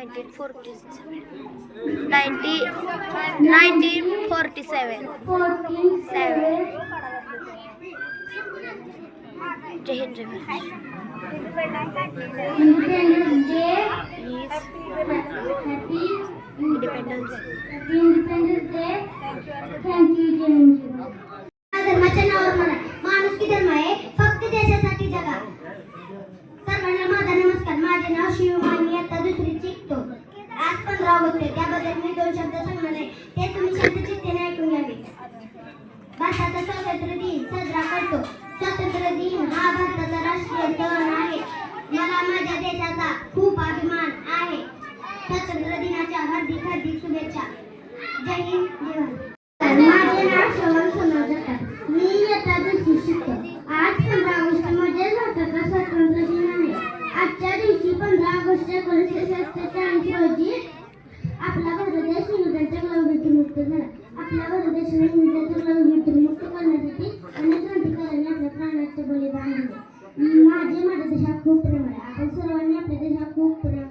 1947 जय हिंद जय धर्माच्या नावावर म्हणा माणुसकी धर्म आहे फक्त देशासाठी जगा. सर्वांना माझा नमस्कार. माझे नाव शिवमानी आता दुसरी शिकतो. आज 15 ऑगस्ट आहे त्याबद्दल मी 2 शब्द सांगणार आहे ते तुम्ही शांतचित्तेने ऐकून घ्यावे. भारताचा स्वातंत्र्य दिन साजरा करतो. स्वातंत्र्य दिन हा भारताचा राष्ट्रीय सण आहे. मला माझ्या देशाचा खूप अभिमान आहे. स्वातंत्र्य दिनाच्या हार्दिक हार्दिक शुभेच्छा. जय हिंद जय भारत. माझे नाव श्रवण सोनल जगताप. मी इयत्ता 2री शिकतो. आज 15 ऑगस्ट म्हणजे भारताचा स्वातंत्र्य दिन आहे. आजच्या दिवशी 15 ऑगस्ट 1947 रोजी आपला भारत देश इंग्रजांच्या गुलामीमुक्त झाला. आपल्या भारत देशाला इंग्रजांच्या गुलामीमुक्त करण्यासाठी अनेक क्रांतिकारकांनी आपल्या प्राणाचे बलिदान दिले. माझ्या देशात खूप प्रेम आहे. आपण सर्वांनी आपल्या देशात खूप प्रेम